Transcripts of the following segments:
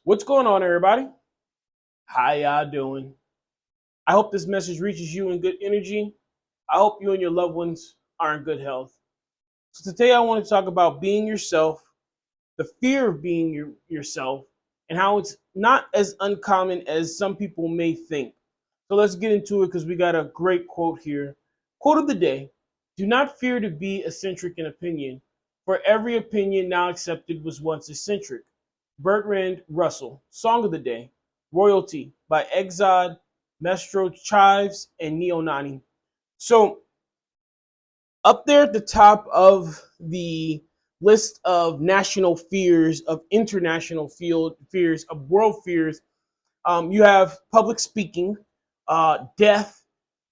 What's going on, everybody? How y'all doing? I hope this message reaches you in good energy. I hope you and your loved ones are in good health. So today I want to talk about being yourself, the fear of being yourself, and how it's not as uncommon as some people may think. So let's get into it because we got a great quote here. Quote of the day: Do not fear to be eccentric in opinion, for every opinion now accepted was once eccentric. Bertrand Russell. Song of the day: Royalty by Exod, Mestro Chives, and Neo Nani. So up there at the top of the list of national fears, of international field fears, of world fears, you have public speaking, death,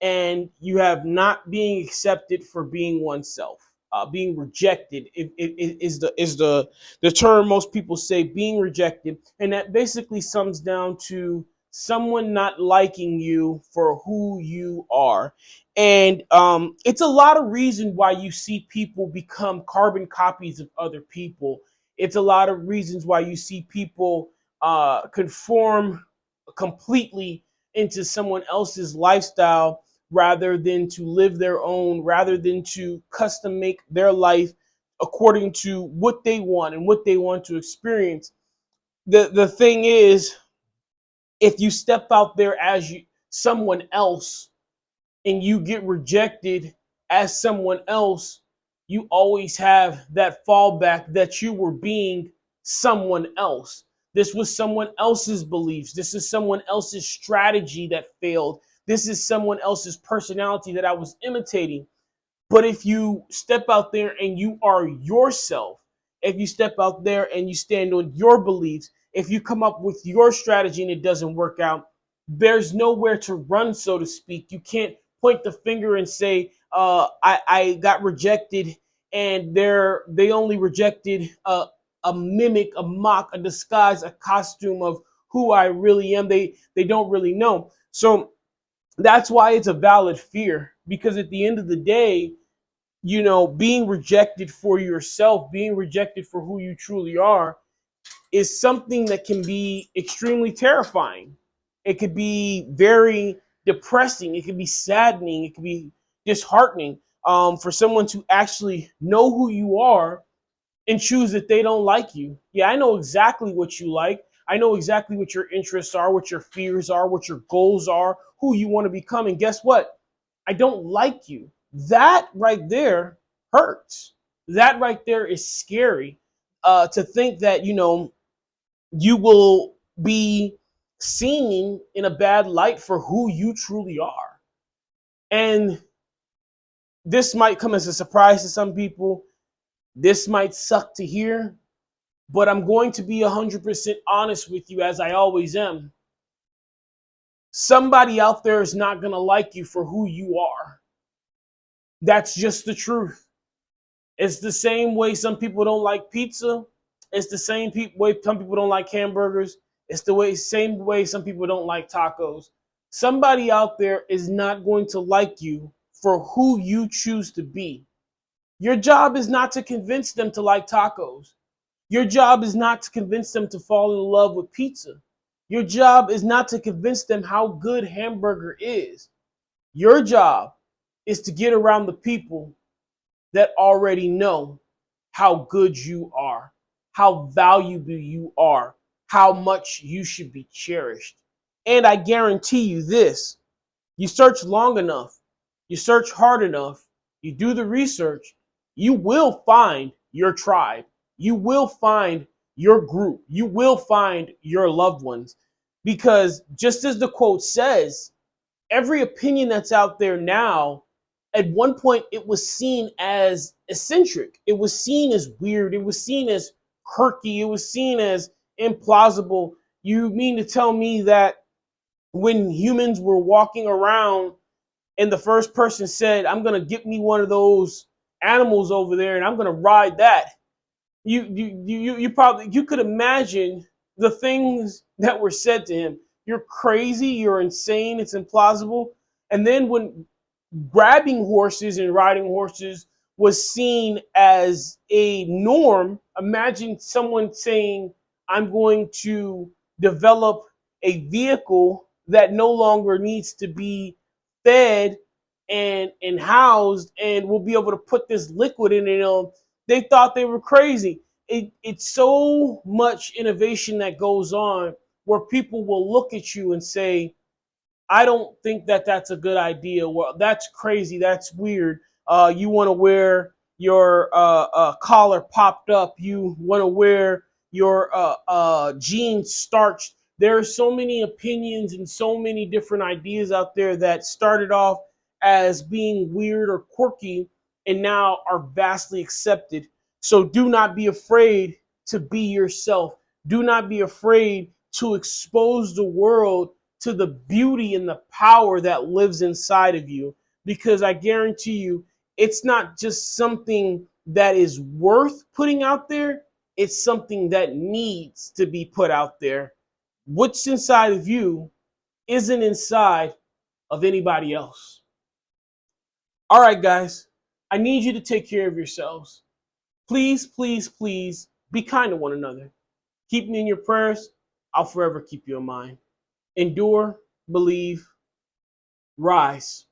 and you have not being accepted for being oneself. Being rejected is the term most people say. Being rejected, and that basically sums down to someone not liking you for who you are. And it's a lot of reason why you see people become carbon copies of other people. It's a lot of reasons why you see people conform completely into someone else's lifestyle rather than to live their own, rather than to custom make their life according to what they want and what they want to experience. The thing is, if you step out there as someone else and you get rejected as someone else, you always have that fallback that you were being someone else. This was someone else's beliefs. This is someone else's strategy that failed. This is someone else's personality that I was imitating. But if you step out there and you are yourself, if you step out there and you stand on your beliefs, if you come up with your strategy and it doesn't work out, there's nowhere to run, so to speak. You can't point the finger and say, I got rejected, and they only rejected a mimic, a mock, a disguise, a costume of who I really am. They don't really know. So that's why it's a valid fear, because at the end of the day, being rejected for yourself, being rejected for who you truly are, is something that can be extremely terrifying. It could be very depressing. It could be saddening. It could be disheartening, for someone to actually know who you are and choose that they don't like you. Yeah, I know exactly what you like. I know exactly what your interests are, what your fears are, what your goals are, who you want to become. And guess what? I don't like you. That right there hurts. That right there is scary. To think that, you will be seen in a bad light for who you truly are. And this might come as a surprise to some people. This might suck to hear, but I'm going to be 100% honest with you, as I always am. Somebody out there is not going to like you for who you are. That's just the truth. It's the same way some people don't like pizza. It's the same way some people don't like hamburgers. It's the same way some people don't like tacos. Somebody out there is not going to like you for who you choose to be. Your job is not to convince them to like tacos. Your job is not to convince them to fall in love with pizza. Your job is not to convince them how good hamburger is. Your job is to get around the people that already know how good you are, how valuable you are, how much you should be cherished. And I guarantee you this: you search long enough, you search hard enough, you do the research, you will find your tribe. You will find your group. You will find your loved ones. Because just as the quote says, every opinion that's out there now, at one point it was seen as eccentric. It was seen as weird. It was seen as quirky. It was seen as implausible. You mean to tell me that when humans were walking around and the first person said, I'm going to get me one of those animals over there and I'm going to ride that, you probably, you could imagine the things that were said to him. You're crazy, you're insane, it's implausible. And then when grabbing horses and riding horses was seen as a norm, imagine someone saying, I'm going to develop a vehicle that no longer needs to be fed and housed, and we'll be able to put this liquid in it. They thought they were crazy. It's so much innovation that goes on where people will look at you and say, I don't think that that's a good idea. Well, that's crazy. That's weird. You want to wear your collar popped up. You want to wear your jeans starched. There are so many opinions and so many different ideas out there that started off as being weird or quirky and now are vastly accepted. So do not be afraid to be yourself. Do not be afraid to expose the world to the beauty and the power that lives inside of you. Because I guarantee you, it's not just something that is worth putting out there, it's something that needs to be put out there. What's inside of you isn't inside of anybody else. All right, guys, I need you to take care of yourselves. Please, please, please be kind to one another. Keep me in your prayers. I'll forever keep you in mind. Endure, believe, rise.